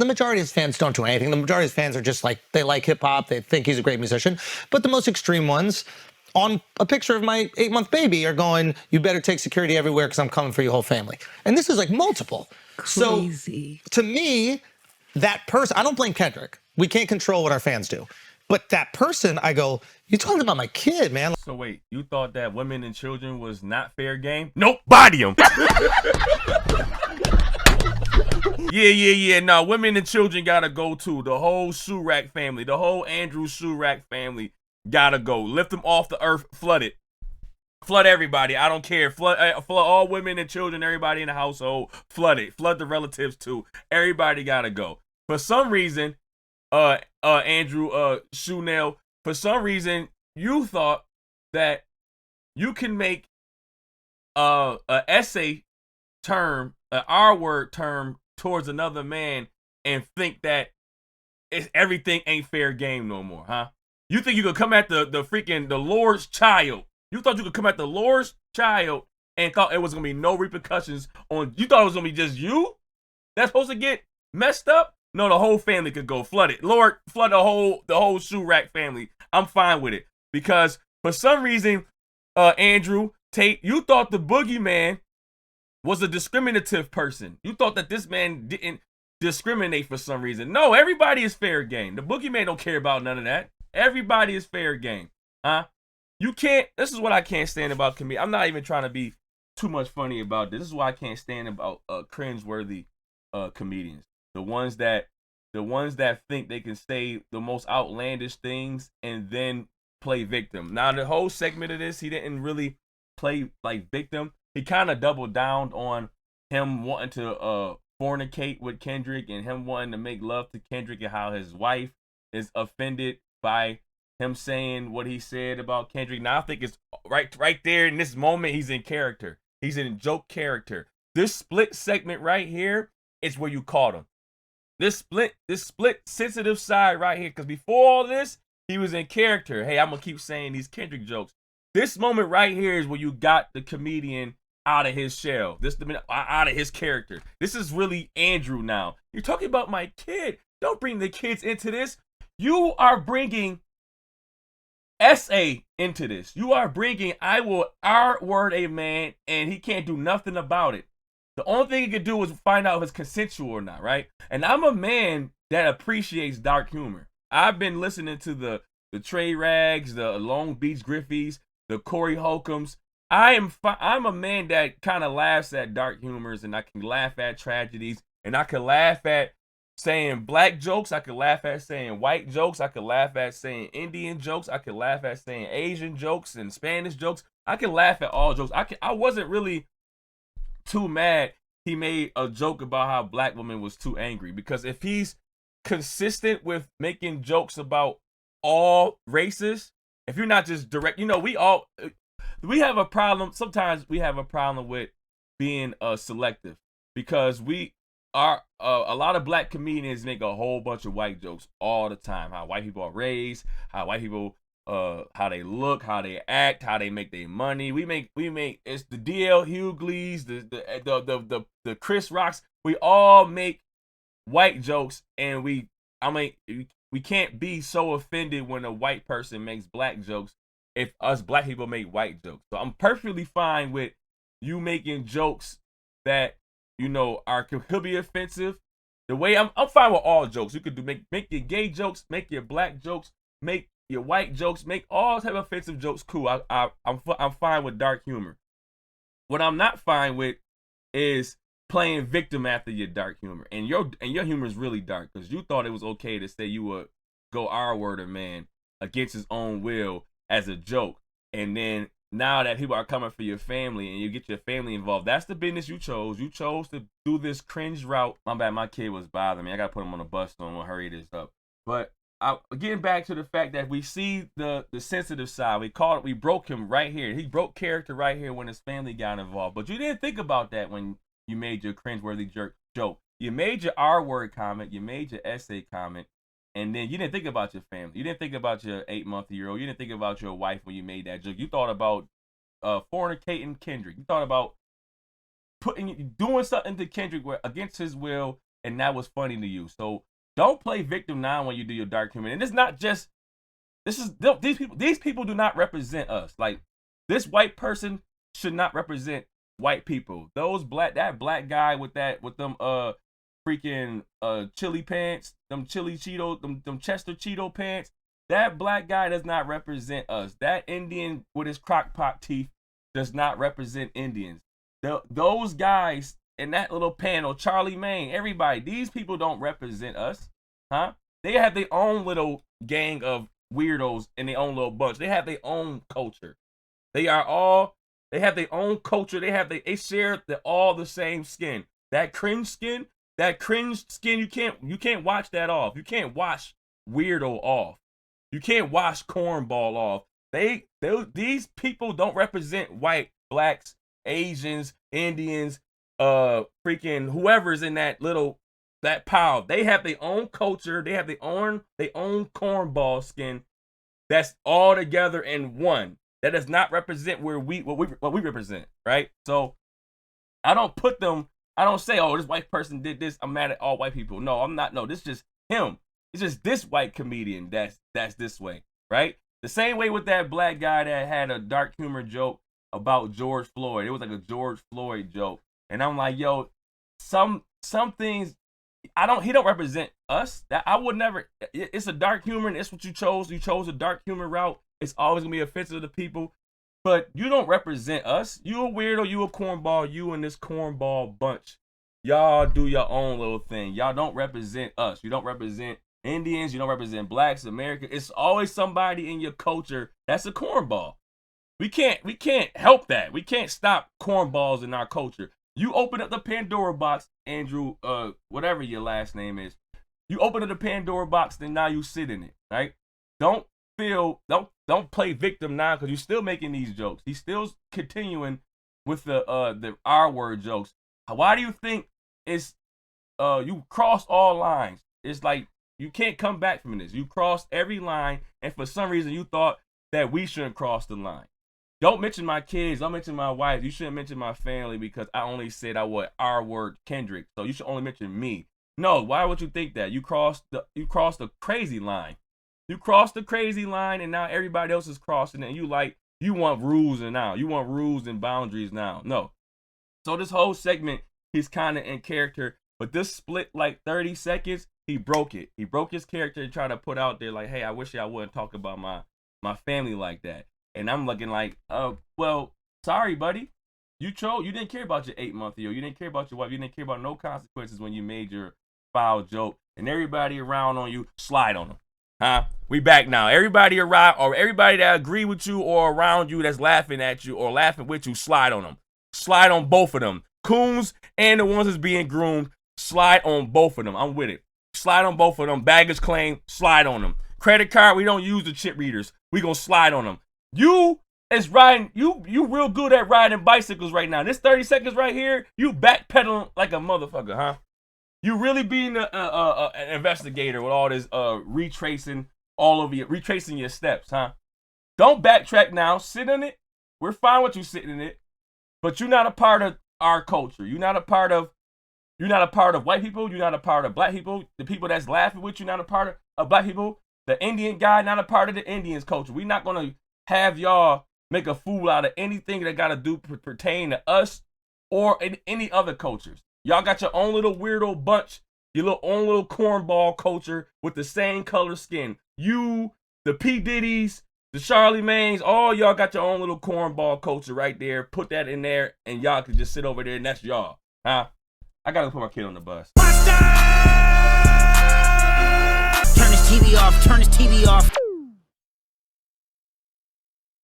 The majority of his fans don't do anything. The majority of his fans are just like, they like hip hop, they think he's a great musician. But the most extreme ones, on a picture of my 8-month baby, are going, you better take security everywhere because I'm coming for your whole family. And this is like multiple. Crazy. So to me, that person, I don't blame Kendrick. We can't control what our fans do. But that person, I go, you talking about my kid, man. So wait, you thought that women and children was not fair game? Nope, body them. Yeah. No, women and children gotta go too. The whole Surak family, the whole Andrew Surak family gotta go. Lift them off the earth, flood it. Flood everybody. I don't care. Flood all women and children, everybody in the household. Flood it. Flood the relatives too. Everybody gotta go. For some reason, Andrew Shunel, for some reason, you thought that you can make a essay term, an R-word term towards another man and think that everything ain't fair game no more, huh? You think you could come at the freaking the Lord's child? You thought you could come at the Lord's child and thought it was gonna be no repercussions on? You thought it was gonna be just you that's supposed to get messed up? No, the whole family could go. Flood it, Lord, flood the whole Surak family. I'm fine with it because for some reason, Andrew Tate, you thought the boogeyman was a discriminative person. You thought that this man didn't discriminate for some reason. No, everybody is fair game. The boogeyman don't care about none of that. Everybody is fair game, huh? You can't. This is what I can't stand about comedians. I'm not even trying to be too much funny about this. This is why I can't stand about cringeworthy comedians. The ones that think they can say the most outlandish things and then play victim. Now the whole segment of this, he didn't really play like victim. He kind of doubled down on him wanting to fornicate with Kendrick and him wanting to make love to Kendrick and how his wife is offended by him saying what he said about Kendrick. Now I think it's right there in this moment, he's in character. He's in joke character. This split segment right here is where you caught him. This split sensitive side right here, because before all this, he was in character. Hey, I'm gonna keep saying these Kendrick jokes. This moment right here is where you got the comedian out of his shell. Out of his character. This is really Andrew now. You're talking about my kid. Don't bring the kids into this. You are bringing SA into this. You are bringing I will R-word a man and he can't do nothing about it. The only thing he could do is find out if it's consensual or not, right? And I'm a man that appreciates dark humor. I've been listening to the Trey Rags, the Long Beach Griffies, the Corey Holcombs. I'm a man that kind of laughs at dark humors, and I can laugh at tragedies, and I can laugh at saying black jokes. I can laugh at saying white jokes. I can laugh at saying Indian jokes. I can laugh at saying Asian jokes and Spanish jokes. I can laugh at all jokes. I wasn't really too mad he made a joke about how black women was too angry, because if he's consistent with making jokes about all races, if you're not just direct, we have a problem. Sometimes we have a problem with being selective, because we are a lot of black comedians make a whole bunch of white jokes all the time. How white people are raised, how white people how they look, how they act, how they make their money. We make it's the DL Hughley's, the Chris Rocks. We all make white jokes, and we can't be so offended when a white person makes black jokes if us black people make white jokes. So I'm perfectly fine with you making jokes that could be offensive. The way I'm fine with all jokes. You could make your gay jokes, make your black jokes, make your white jokes, make all type of offensive jokes. Cool. I'm fine with dark humor. What I'm not fine with is playing victim after your dark humor. And your humor is really dark, because you thought it was okay to say you would go R-word a man against his own will as a joke. And then now that people are coming for your family and you get your family involved, that's the business you chose. You chose to do this cringe route. My bad, my kid was bothering me. I gotta put him on the bus, so I'm gonna hurry this up. But getting back to the fact that we see the sensitive side. We broke him right here. He broke character right here when his family got involved. But you didn't think about that when you made your cringeworthy joke. You made your R-word comment. You made your essay comment. And then you didn't think about your family. You didn't think about your 8-month-old. You didn't think about your wife when you made that joke. You thought about fornicating Kendrick. You thought about doing something to Kendrick against his will and that was funny to you. So don't play victim now when you do your dark humor. And it's not just these people do not represent us. Like, this white person should not represent white people. That black guy with them freaking chili pants, them chili Cheeto, them Chester Cheeto pants. That black guy does not represent us. That Indian with his crock pot teeth does not represent Indians. Those guys in that little panel, Charlie Maine, everybody, these people don't represent us, huh? They have their own little gang of weirdos in their own little bunch. They have their own culture. They have their own culture. They share all the same skin. That cringe skin, you can't wash that off. You can't wash weirdo off. You can't wash cornball off. These people don't represent white, blacks, Asians, Indians, freaking whoever's in that pile. They have their own culture. They have their own cornball skin. That's all together in one. That does not represent what we represent, right? So I don't say, oh, this white person did this, I'm mad at all white people. No, I'm not. No, this is just him. It's just this white comedian that's this way, right? The same way with that black guy that had a dark humor joke about George Floyd. It was like a George Floyd joke. And I'm like, yo, some things he don't represent us. That I would never. It's a dark humor, and it's what you chose. You chose a dark humor route. It's always gonna be offensive to people, but you don't represent us. You a weirdo. You a cornball. You and this cornball bunch. Y'all do your own little thing. Y'all don't represent us. You don't represent Indians. You don't represent blacks, America. It's always somebody in your culture that's a cornball. We can't help that. We can't stop cornballs in our culture. You open up the Pandora box, Andrew, whatever your last name is. You open up the Pandora box, then now you sit in it, right? Don't play victim now, because you're still making these jokes. He's still continuing with the R word jokes. Why do you think it's you crossed all lines? It's like you can't come back from this. You crossed every line, and for some reason you thought that we shouldn't cross the line. Don't mention my kids. Don't mention my wife. You shouldn't mention my family because I only said I would R word Kendrick. So you should only mention me. No, why would you think that? You crossed the crazy line. You crossed the crazy line, and now everybody else is crossing it. And you want rules and now. You want rules and boundaries now. No. So this whole segment, he's kind of in character, but this split like 30 seconds, he broke it. He broke his character and tried to put out there like, hey, I wish I wouldn't talk about my family like that. And I'm looking like, well, sorry, buddy. You didn't care about your 8-month-old. You didn't care about your wife. You didn't care about no consequences when you made your foul joke. And everybody around on you, slide on them. Huh? We back now. Everybody around, or everybody that agree with you or around you that's laughing at you or laughing with you, slide on them. Slide on both of them. Coons and the ones that's being groomed, slide on both of them. I'm with it. Slide on both of them. Baggage claim, slide on them. Credit card, we don't use the chip readers. We gonna slide on them. You is riding, you real good at riding bicycles right now. This 30 seconds right here, you backpedaling like a motherfucker, huh? You really being an investigator with all this retracing your steps, huh? Don't backtrack now. Sit in it. We're fine with you sitting in it, but you're not a part of our culture. You're not a part of white people. You're not a part of black people. The people that's laughing with you, not a part of black people. The Indian guy, not a part of the Indians culture. We're not gonna have y'all make a fool out of anything that got to do pertain to us or in any other cultures. Y'all got your own little weirdo bunch, your own little cornball culture with the same color skin. You, the P. Diddy's, the Charlie Maines, all y'all got your own little cornball culture right there. Put that in there and y'all can just sit over there and that's y'all. Huh? I got to put my kid on the bus. Turn his TV off, turn his TV off.